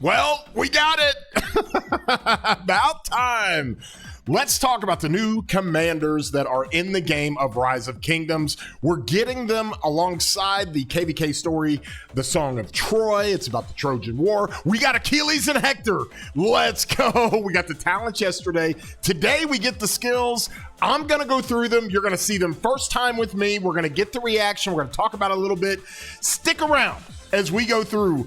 Well, we got it. About time. Let's talk about the new commanders that are in the game of Rise of Kingdoms. We're getting them alongside the KVK story, the Song of Troy. It's about the Trojan War. We got Achilles and Hector. Let's go. We got the talents yesterday. Today we get the skills. I'm going to go through them. You're going to see them first time with me. We're going to get the reaction. We're going to talk about it a little bit. Stick around as we go through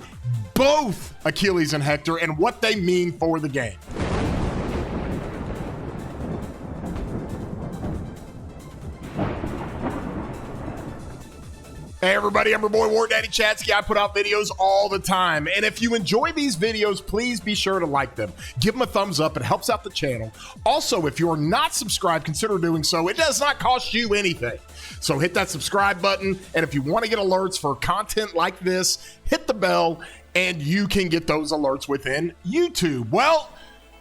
both Achilles and Hector and what they mean for the game. Hey everybody, I'm your boy War Daddy Chatsky. I put out videos all the time. And if you enjoy these videos, please be sure to like them. Give them a thumbs up. It helps out the channel. Also, if you're not subscribed, consider doing so. It does not cost you anything. So hit that subscribe button. And if you want to get alerts for content like this, hit the bell and you can get those alerts within YouTube. Well,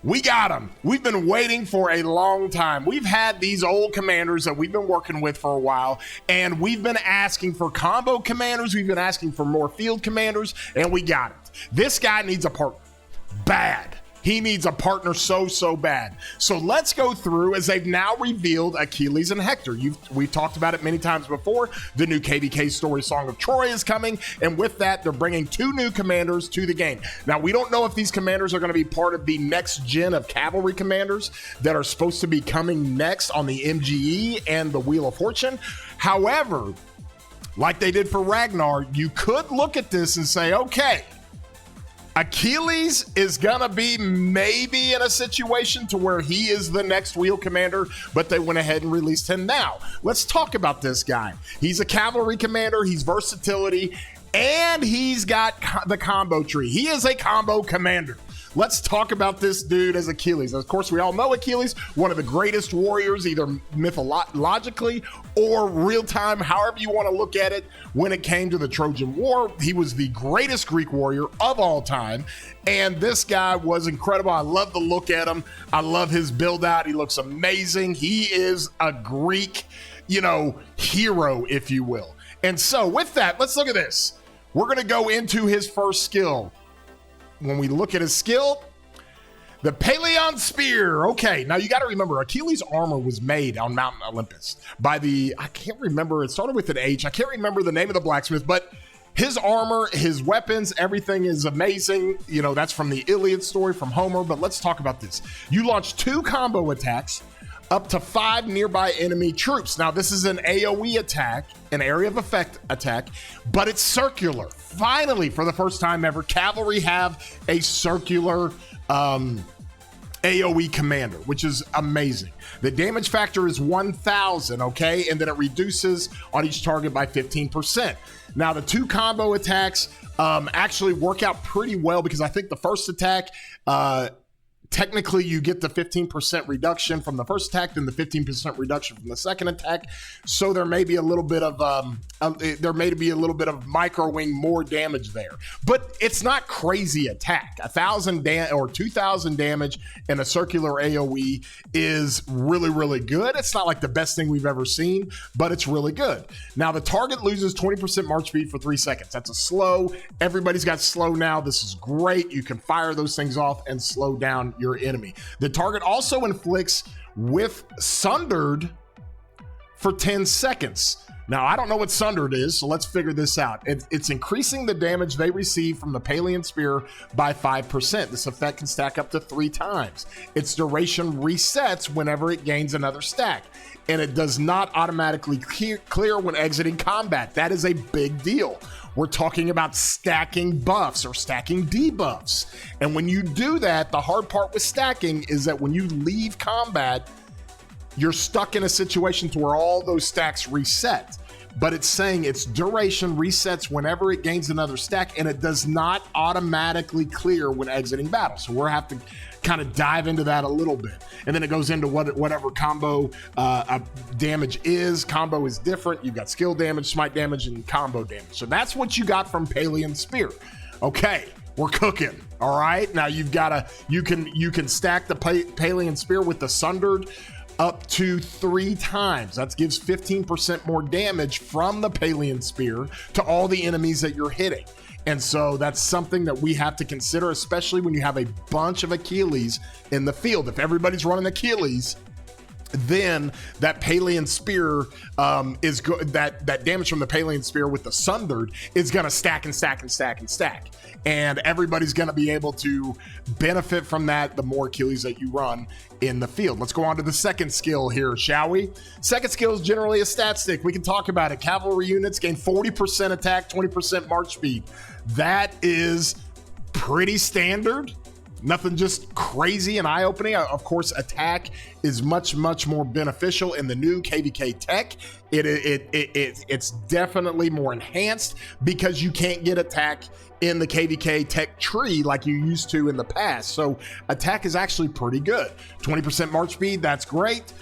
we got them. We've been waiting for a long time. We've had these old commanders that we've been working with for a while, and we've been asking for combo commanders. We've been asking for more field commanders, and we got it. This guy needs a partner. Bad. He needs a partner so bad. So let's go through as they've now revealed Achilles and Hector. We've talked about it many times before. The new KVK story, Song of Troy, is coming. And with that, they're bringing two new commanders to the game. Now, we don't know if these commanders are going to be part of the next gen of cavalry commanders that are supposed to be coming next on the MGE and the Wheel of Fortune. However, like they did for Ragnar, you could look at this and say, okay, Achilles is gonna be maybe in a situation to where he is the next wheel commander, but they went ahead and released him now. Let's talk about this guy. He's a cavalry commander, he's versatility, and he's got the combo tree. He is a combo commander. Let's talk about this dude as Achilles. Of course, we all know Achilles, one of the greatest warriors, either mythologically or real-time, however you want to look at it. When it came to the Trojan War, he was the greatest Greek warrior of all time. And this guy was incredible. I love the look at him. I love his build-out. He looks amazing. He is a Greek, hero, if you will. And so with that, let's look at this. We're going to go into his first skill. When we look at his skill, the Pelion Spear. Okay, now you got to remember, Achilles' armor was made on Mount Olympus by I can't remember, it started with an H. I can't remember the name of the blacksmith, but his armor, his weapons, everything is amazing. That's from the Iliad story from Homer, but let's talk about this. You launch 2 combo attacks up to 5 nearby enemy troops. Now, this is an AoE attack, an area of effect attack, but it's circular. Finally, for the first time ever, cavalry have a circular AoE commander, which is amazing. The damage factor is 1,000, okay? And then it reduces on each target by 15%. Now, the 2 combo attacks actually work out pretty well because I think the first attack, technically, you get the 15% reduction from the first attack, then the 15% reduction from the second attack. So there may be a little bit of microwing more damage there, but it's not crazy attack. 1,000 or 2,000 damage in a circular AOE is really good. It's not like the best thing we've ever seen, but it's really good. Now the target loses 20% march speed for 3 seconds. That's a slow. Everybody's got slow now. This is great. You can fire those things off and slow down your enemy. The target also inflicts with Sundered for 10 seconds. Now, I don't know what Sundered is, so let's figure this out. It's increasing the damage they receive from the Pelion Spear by 5%. This effect can stack up to 3 times. Its duration resets whenever it gains another stack, and it does not automatically clear when exiting combat. That is a big deal. We're talking about stacking buffs or stacking debuffs. And when you do that, the hard part with stacking is that when you leave combat, you're stuck in a situation to where all those stacks reset. But it's saying its duration resets whenever it gains another stack, and it does not automatically clear when exiting battle. So we'll have to kind of dive into that a little bit. And then it goes into whatever combo damage is. Combo is different. You've got skill damage, smite damage, and combo damage. So that's what you got from Pelion Spear. Okay, we're cooking. All right, now you've got you can stack the Pelion Spear with the Sundered up to 3 times. That gives 15% more damage from the Palian Spear to all the enemies that you're hitting. And so that's something that we have to consider, especially when you have a bunch of Achilles in the field. If everybody's running Achilles, then that Palian Spear is that damage from the Palian Spear with the Sundered is going to stack and stack and stack and stack. And everybody's going to be able to benefit from that the more Achilles that you run in the field. Let's go on to the second skill here, shall we? Second skill is generally a stat stick. We can talk about it. Cavalry units gain 40% attack, 20% march speed. That is pretty standard. Nothing just crazy and eye-opening. Of course, attack is much, much more beneficial in the new KVK tech. It's definitely more enhanced because you can't get attack in the KVK tech tree like you used to in the past. So attack is actually pretty good. 20% march speed, that's great.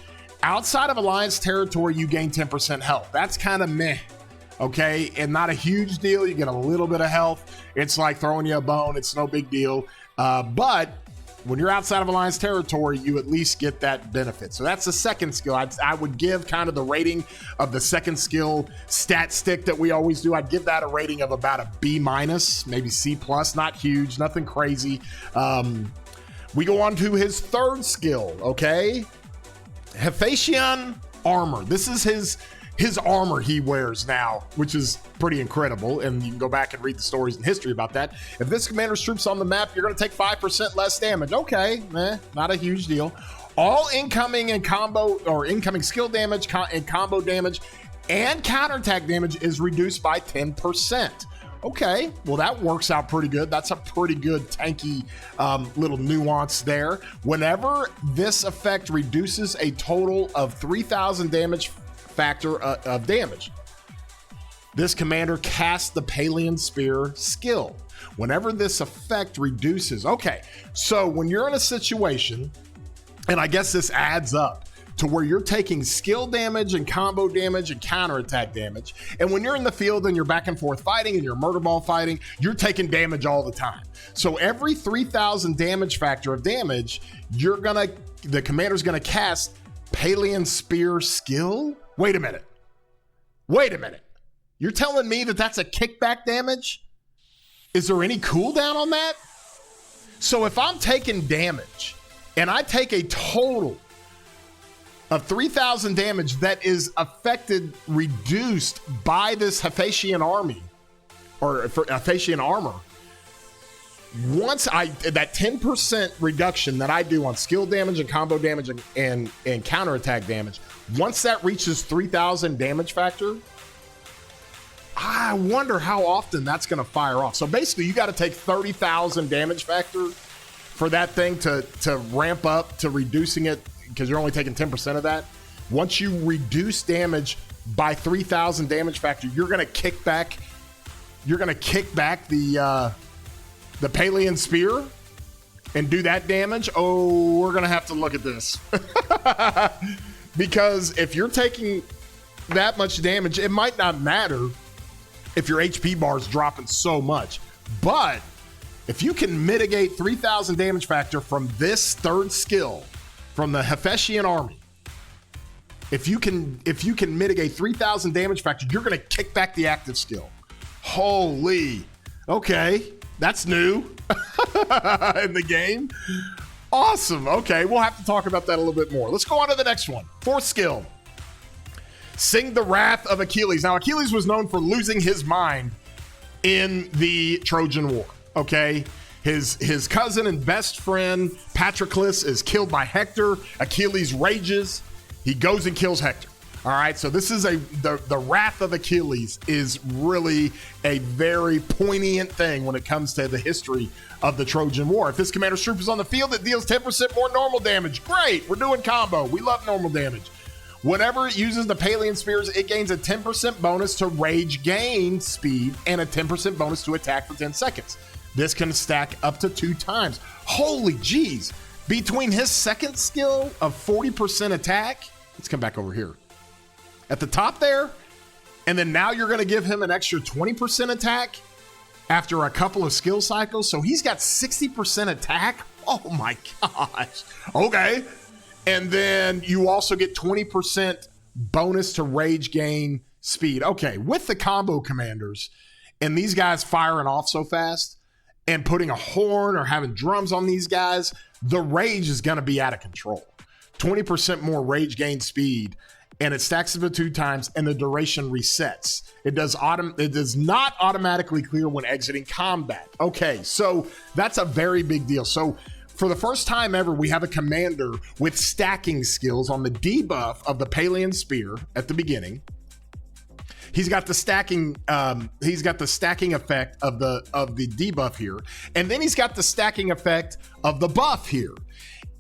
Outside of Alliance territory, you gain 10% health. That's kind of meh. Okay, and not a huge deal. You get a little bit of health. It's like throwing you a bone. It's no big deal. But when you're outside of Alliance territory, you at least get that benefit. So that's the second skill. I would give kind of the rating of the second skill stat stick that we always do. I'd give that a rating of about a B-, maybe C+, not huge, nothing crazy. We go on to his third skill, okay? Hephaestion armor. This is his armor he wears now, which is pretty incredible, and you can go back and read the stories and history about that. If this commander's troops on the map, you're going to take 5% less damage. Okay, not a huge deal. All incoming and combo or incoming skill damage and combo damage and counterattack damage is reduced by 10%. Okay, well that works out pretty good. That's a pretty good tanky little nuance there. Whenever this effect reduces a total of 3,000 damage factor of damage, this commander casts the Palian Spear skill. Whenever this effect reduces, okay, so when you're in a situation, and I guess this adds up to where you're taking skill damage and combo damage and counterattack damage, and when you're in the field and you're back and forth fighting and you're murder ball fighting, you're taking damage all the time. So every 3,000 damage factor of damage, the commander's gonna cast Palian Spear skill. Wait a minute. You're telling me that that's a kickback damage? Is there any cooldown on that? So if I'm taking damage and I take a total of 3,000 damage that is reduced by this Hephaestion army or Hephaestion armor, once that 10% reduction that I do on skill damage and combo damage and counterattack damage, once that reaches 3,000 damage factor, I wonder how often that's going to fire off. So basically, you got to take 30,000 damage factor for that thing to ramp up to reducing it, because you're only taking 10% of that. Once you reduce damage by 3,000 damage factor, you're going to kick back the Palian Spear and do that damage. Oh, we're going to have to look at this. Because if you're taking that much damage, it might not matter if your HP bar is dropping so much. But if you can mitigate 3,000 damage factor from this third skill, from the Hephaestion army, if you can mitigate 3,000 damage factor, you're going to kick back the active skill. Holy. Okay. That's new in the game. Awesome. Okay, we'll have to talk about that a little bit more. Let's go on to the next one. Fourth skill. Sing the Wrath of Achilles. Now, Achilles was known for losing his mind in the Trojan War, okay? His cousin and best friend, Patroclus, is killed by Hector. Achilles rages. He goes and kills Hector. All right, so this is the Wrath of Achilles is really a very poignant thing when it comes to the history of the Trojan War. If this commander's troop is on the field, it deals 10% more normal damage. Great, we're doing combo. We love normal damage. Whenever it uses the Palian Spears, it gains a 10% bonus to rage gain speed and a 10% bonus to attack for 10 seconds. This can stack up to 2 times. Holy jeez. Between his second skill of 40% attack, let's come back over here. At the top there, and then now you're going to give him an extra 20% attack after a couple of skill cycles. So he's got 60% attack. Oh my gosh. Okay. And then you also get 20% bonus to rage gain speed. Okay, with the combo commanders and these guys firing off so fast and putting a horn or having drums on these guys, the rage is going to be out of control. 20% more rage gain speed, and it stacks it 2 times, and the duration resets. It does not automatically clear when exiting combat. Okay, so that's a very big deal. So for the first time ever, we have a commander with stacking skills on the debuff of the Palean Spear at the beginning. He's got the stacking. He's got the stacking effect of the debuff here, and then he's got the stacking effect of the buff here.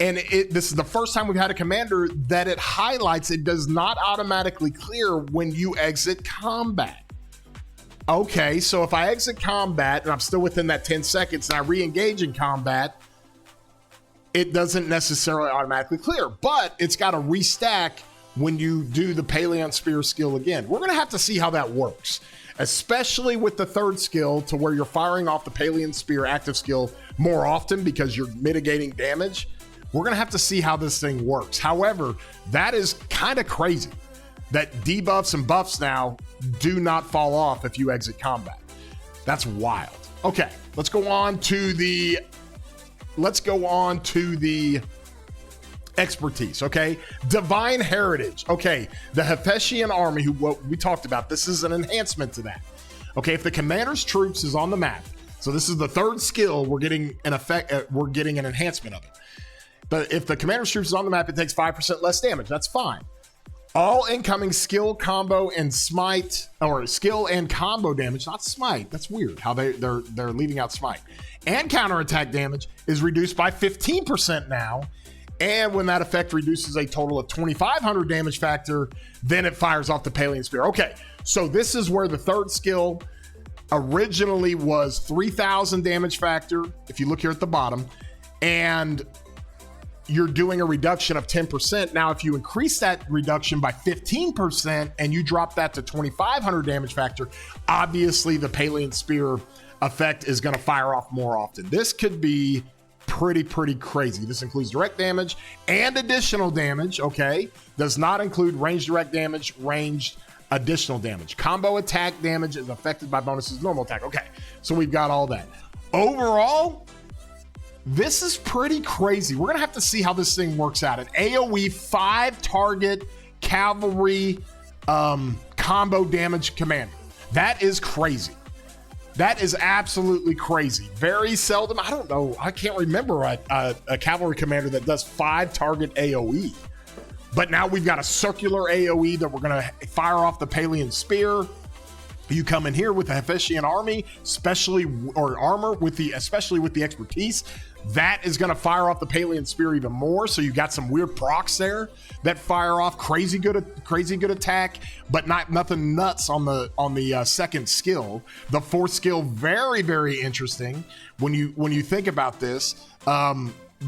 And this is the first time we've had a commander that it highlights it does not automatically clear when you exit combat. Okay, so if I exit combat and I'm still within that 10 seconds and I re-engage in combat, it doesn't necessarily automatically clear, but it's got to restack when you do the Palean Spear skill again. We're going to have to see how that works, especially with the third skill to where you're firing off the Palean Spear active skill more often because you're mitigating damage. We're going to have to see how this thing works. However, that is kind of crazy that debuffs and buffs now do not fall off if you exit combat. That's wild. Okay, let's go on to the expertise, okay? Divine Heritage. Okay, the Hephaestion army, what we talked about, this is an enhancement to that. Okay, if the commander's troops is on the map, so this is the third skill, we're getting an enhancement of it. But if the commander's troops is on the map, it takes 5% less damage. That's fine. All incoming skill, combo, and smite, or skill and combo damage, not smite. That's weird how they're leaving out smite. And counterattack damage is reduced by 15% now. And when that effect reduces a total of 2,500 damage factor, then it fires off the Palean Spear. Okay, so this is where the third skill originally was 3,000 damage factor, if you look here at the bottom, and you're doing a reduction of 10%. Now, if you increase that reduction by 15% and you drop that to 2,500 damage factor, obviously the Palean Spear effect is going to fire off more often. This could be pretty crazy. This includes direct damage and additional damage, okay? Does not include ranged direct damage, ranged additional damage. Combo attack damage is affected by bonuses, normal attack. Okay, so we've got all that. Overall, this is pretty crazy. We're going to have to see how this thing works out. An AoE 5-target cavalry combo damage commander. That is crazy. That is absolutely crazy. Very seldom, I don't know, I can't remember a cavalry commander that does 5-target AoE. But now we've got a circular AoE that we're going to fire off the Palean Spear. You come in here with the Hephaestion army, especially with the expertise. That is going to fire off the Palean Spear even more. So you got some weird procs there that fire off crazy good attack, but nothing nuts on the second skill. The fourth skill, very interesting when you think about this.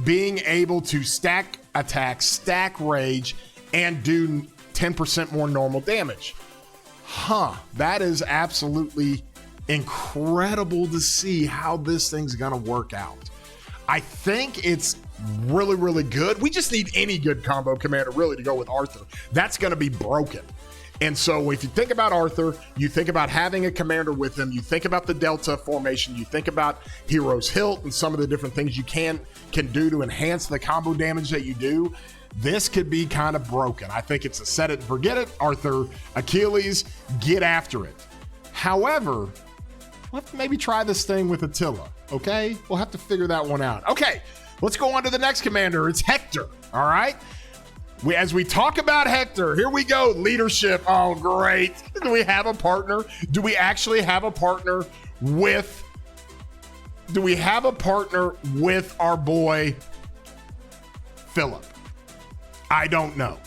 Being able to stack attack, stack rage, and do 10% more normal damage. That is absolutely incredible to see how this thing's gonna work out. I think it's really good. We just need any good combo commander really to go with Arthur. That's gonna be broken. And so if you think about Arthur, you think about having a commander with him, you think about the Delta formation, you think about Hero's Hilt and some of the different things you can do to enhance the combo damage that you do. This could be kind of broken. I think it's a set it and forget it. Arthur, Achilles, get after it. However, let's maybe try this thing with Attila, okay? We'll have to figure that one out. Okay, let's go on to the next commander. It's Hector, all right? As we talk about Hector, here we go, leadership. Oh, great. Do we have a partner? Do we actually have a partner with our boy, Philip? I don't know,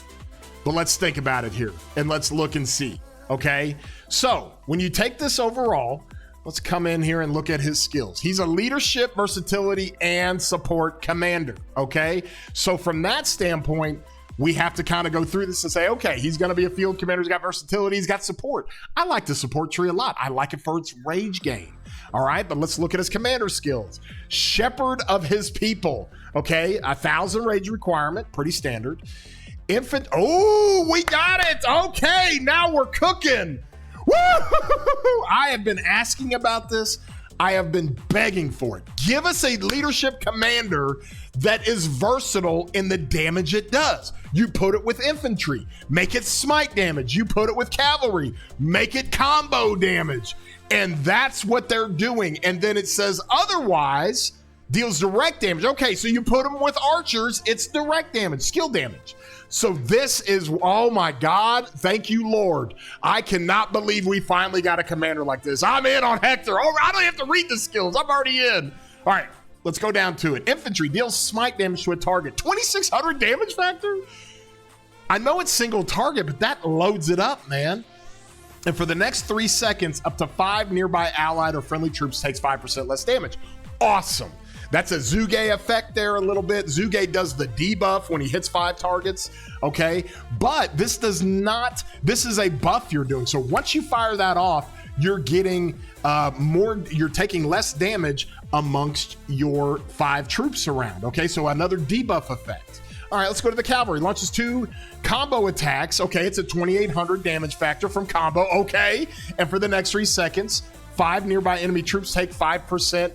but let's think about it here and let's look and see, okay? So when you take this overall, let's come in here and look at his skills. He's a leadership, versatility, and support commander, okay? So from that standpoint, we have to kind of go through this and say, okay, he's going to be a field commander. He's got versatility. He's got support. I like the support tree a lot. I like it for its rage gain. All right, but let's look at his commander skills. Shepherd of his people. Okay, 1,000 rage requirement, pretty standard. Infant, oh, we got it. Okay, now we're cooking. Woo! I have been asking about this. I have been begging for it. Give us a leadership commander that is versatile in the damage it does. You put it with infantry, make it smite damage. You put it with cavalry, make it combo damage. And that's what they're doing. And then it says otherwise deals direct damage. Okay, so you put them with archers, it's direct damage, skill damage. So this is, oh my God, thank you, Lord. I cannot believe we finally got a commander like this. I'm in on Hector. Oh, I don't have to read the skills. I'm already in. All right, let's go down to it. Infantry deals smite damage to a target. 2,600 damage factor? I know it's single target, but that loads it up, man. And for the next 3 seconds, up to 5 nearby allied or friendly troops takes 5% less damage. Awesome. That's a Zuge effect there a little bit. Zuge does the debuff when he hits 5 targets, okay? But this does not, this is a buff you're doing. So once you fire that off, you're getting you're taking less damage amongst your 5 troops around, okay? So another debuff effect. All right, let's go to the cavalry. Launches 2 combo attacks. Okay, it's a 2,800 damage factor from combo, okay? And for the next 3 seconds, 5 nearby enemy troops take 5%.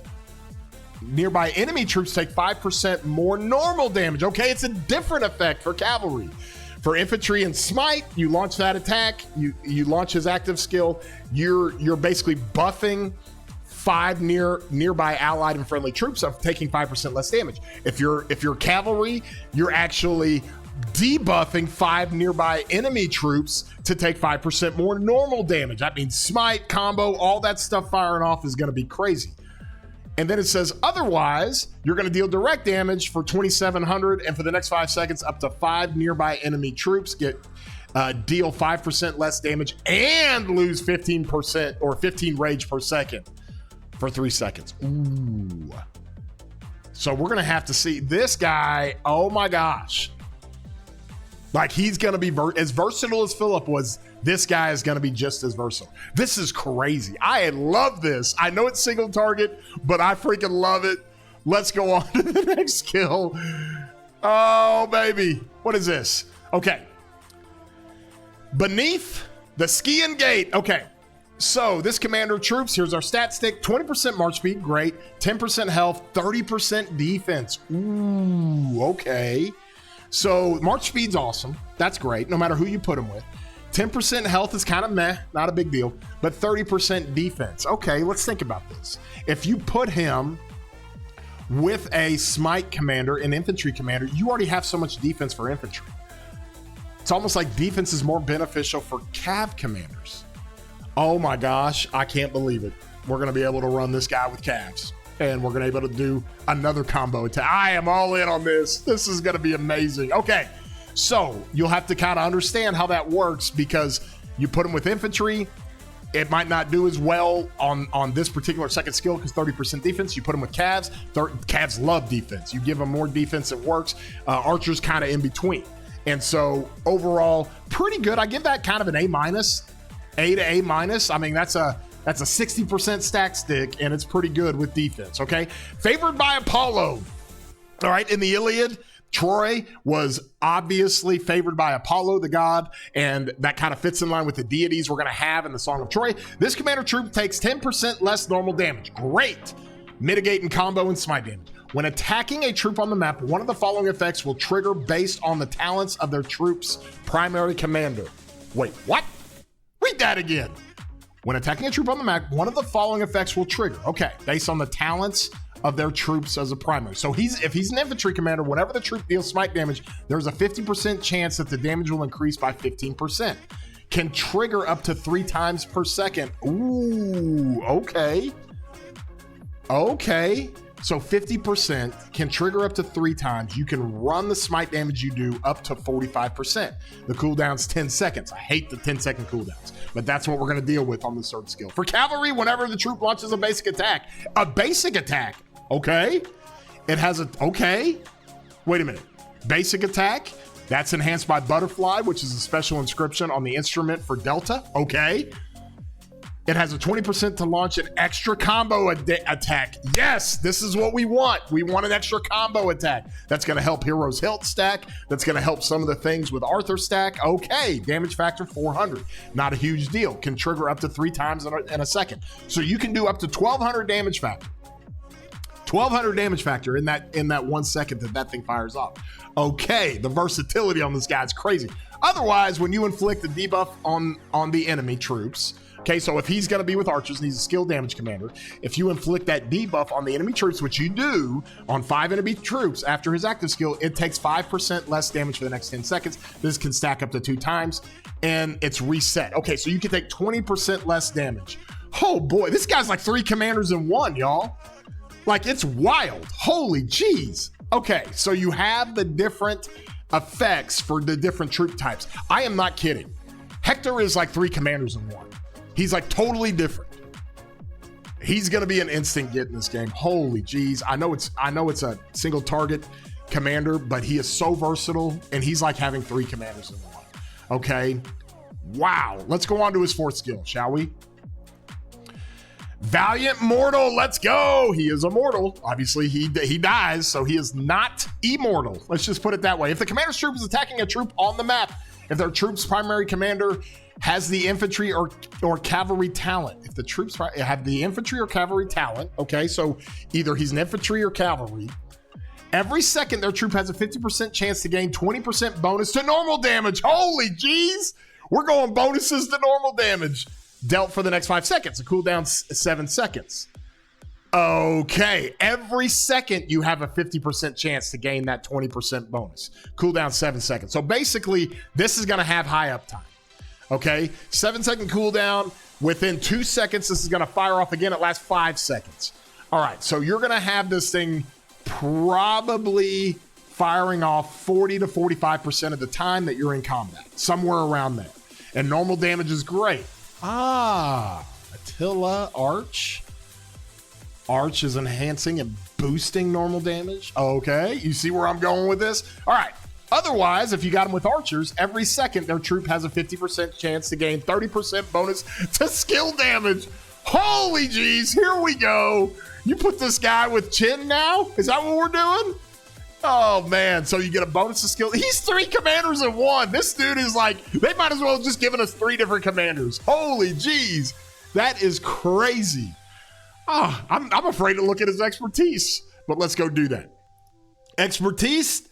Nearby enemy troops take 5% more normal damage. Okay, it's a different effect for cavalry. For infantry and smite, you launch that attack, you launch his active skill, you're basically buffing 5 nearby allied and friendly troops of taking 5% less damage. If you're cavalry, you're actually debuffing 5 nearby enemy troops to take 5% more normal damage. That means smite, combo, all that stuff firing off is going to be crazy. And then it says, otherwise, you're going to deal direct damage for 2,700, and for the next 5 seconds, up to 5 nearby enemy troops deal 5% less damage and lose 15% or 15 rage per second for 3 seconds. Ooh. So we're going to have to see this guy. Oh my gosh. Like, he's going to be as versatile as Philip was. This guy is going to be just as versatile. This is crazy. I love this. I know it's single target, but I freaking love it. Let's go on to the next skill. Oh, baby. What is this? Okay. Beneath the skiing gate. Okay. So this commander of troops, here's our stat stick. 20% march speed, great. 10% health, 30% defense. Ooh, okay. So March speed's awesome. That's great, no matter who you put him with. 10% health is kind of meh, not a big deal, but 30% defense. Okay, let's think about this. If you put him with a smite commander, an infantry commander, you already have so much defense for infantry. It's almost like defense is more beneficial for cav commanders. Oh my gosh, I can't believe it. We're going to be able to run this guy with calves. And we're going to be able to do another combo attack. I am all in on this. This is going to be amazing. Okay, so you'll have to kind of understand how that works, because you put them with infantry, it might not do as well on this particular second skill because 30% defense. You put them with calves. Calves love defense. You give them more defense, it works. Archers kind of in between. And so overall, pretty good. I give that kind of an A-, A to A-. I mean, that's a 60% stack stick, and it's pretty good with defense, okay? Favored by Apollo. All right, in the Iliad, Troy was obviously favored by Apollo, the god, and that kind of fits in line with the deities we're going to have in the Song of Troy. This commander troop takes 10% less normal damage. Great. Mitigating combo and smite damage. When attacking a troop on the map, one of the following effects will trigger based on the talents of their troop's primary commander. Wait, what? Read that again. When attacking a troop on the map, one of the following effects will trigger. Okay, based on the talents of their troops as a primary. So if he's an infantry commander, whenever the troop deals smite damage, there's a 50% chance that the damage will increase by 15%. Can trigger up to 3 times per second. Ooh, okay. Okay. So 50% can trigger up to 3 times. You can run the smite damage you do up to 45%. The cooldown's 10 seconds. I hate the 10-second cooldowns, but that's what we're going to deal with on this third skill. For cavalry, whenever the troop launches a basic attack, okay? It has a, okay. Wait a minute. Basic attack, that's enhanced by butterfly, which is a special inscription on the instrument for Delta. Okay. It has a 20% to launch an extra combo attack. Yes, this is what we want. We want an extra combo attack. That's going to help Hero's health stack. That's going to help some of the things with Arthur stack. Okay, damage factor 400. Not a huge deal. Can trigger up to 3 times in a second. So you can do up to 1,200 damage factor. 1,200 damage factor in that 1 second that thing fires off. Okay, the versatility on this guy is crazy. Otherwise, when you inflict a debuff on the enemy troops, okay, so if he's going to be with archers and he's a skill damage commander, if you inflict that debuff on the enemy troops, which you do on 5 enemy troops after his active skill, it takes 5% less damage for the next 10 seconds. This can stack up to 2 times, and it's reset. Okay, so you can take 20% less damage. Oh boy, this guy's like 3 commanders in 1, y'all. Like, it's wild. Holy jeez. Okay, so you have the different effects for the different troop types. I am not kidding. Hector is like 3 commanders in 1. He's like totally different. He's going to be an instant get in this game. Holy jeez. I know it's a single target commander, but he is so versatile, and he's like having 3 commanders in 1. Okay. Wow. Let's go on to his 4th skill, shall we? Valiant Mortal, let's go. He is immortal. Obviously, he dies, so he is not immortal. Let's just put it that way. If the commander's troop is attacking a troop on the map, if their troop's primary commander has the infantry or cavalry talent, if the troops have the infantry or cavalry talent, okay, so either he's an infantry or cavalry, every second their troop has a 50% chance to gain 20% bonus to normal damage. Holy jeez. We're going bonuses to normal damage. Dealt for the next 5 seconds. A cooldown 7 seconds. Okay, every second you have a 50% chance to gain that 20% bonus. Cooldown 7 seconds. So basically, this is going to have high uptime. Okay, 7-second cooldown. Within 2 seconds, this is going to fire off again. It lasts 5 seconds. All right, so you're going to have this thing probably firing off 40 to 45% of the time that you're in combat, somewhere around there. And normal damage is great. Attila Arch. Arch is enhancing and boosting normal damage. Okay, you see where I'm going with this? All right. Otherwise, if you got them with archers, every second their troop has a 50% chance to gain 30% bonus to skill damage. Holy jeez, here we go. You put this guy with chin now? Is that what we're doing? Oh, man. So you get a bonus to skill. He's 3 commanders in 1. This dude is like, they might as well have just given us 3 different commanders. Holy jeez. That is crazy. Oh, I'm afraid to look at his expertise, but let's go do that. Expertise,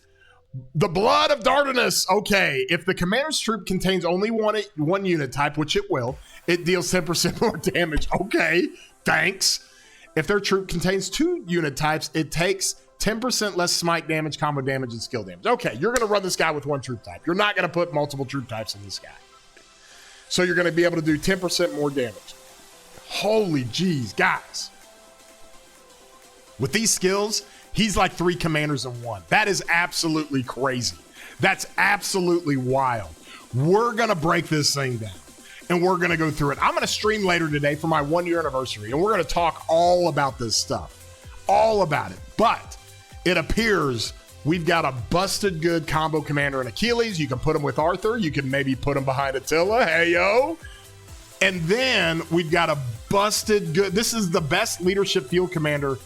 the blood of Dardanus. Okay, if the commander's troop contains only one unit type, which it will, it deals 10% more damage. Okay, thanks. If their troop contains 2 unit types, it takes 10% less smite damage, combo damage, and skill damage. Okay, you're going to run this guy with 1 troop type. You're not going to put multiple troop types in this guy. So you're going to be able to do 10% more damage. Holy jeez, guys. With these skills, he's like 3 commanders in 1. That is absolutely crazy. That's absolutely wild. We're going to break this thing down, and we're going to go through it. I'm going to stream later today for my 1-year anniversary, and we're going to talk all about this stuff. All about it. But it appears we've got a busted good combo commander in Achilles. You can put him with Arthur. You can maybe put him behind Attila. Hey, yo. And then we've got a busted good. This is the best leadership field commander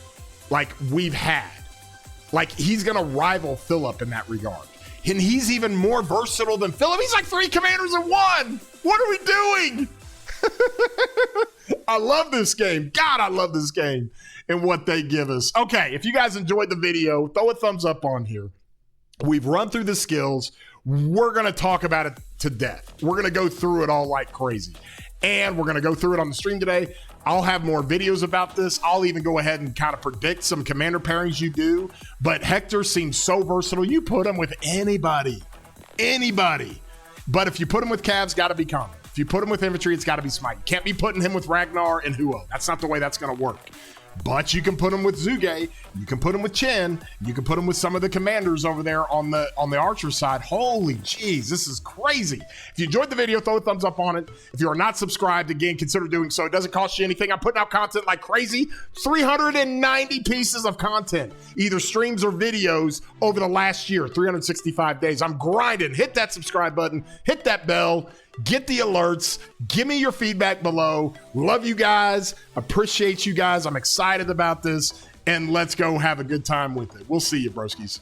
like we've had. Like, he's going to rival Philip in that regard. And he's even more versatile than Philip. He's like 3 commanders in 1. What are we doing? I love this game. God, I love this game and what they give us. Okay, if you guys enjoyed the video, throw a thumbs up on here. We've run through the skills. We're going to talk about it to death. We're going to go through it all like crazy. And we're going to go through it on the stream today. I'll have more videos about this. I'll even go ahead and kind of predict some commander pairings you do. But Hector seems so versatile. You put him with anybody. Anybody. But if you put him with Cavs, got to be common. If you put him with infantry, it's got to be smite. You can't be putting him with Ragnar and Huo. That's not the way that's going to work. But you can put him with Zuge. You can put him with Chen. You can put him with some of the commanders over there on the archer side. Holy jeez, this is crazy. If you enjoyed the video, throw a thumbs up on it. If you are not subscribed, again, consider doing so. It doesn't cost you anything. I'm putting out content like crazy. 390 pieces of content, either streams or videos over the last year, 365 days. I'm grinding. Hit that subscribe button. Hit that bell. Get the alerts. Give me your feedback below. Love you guys. Appreciate you guys. I'm excited about this. And let's go have a good time with it. We'll see you, broskies.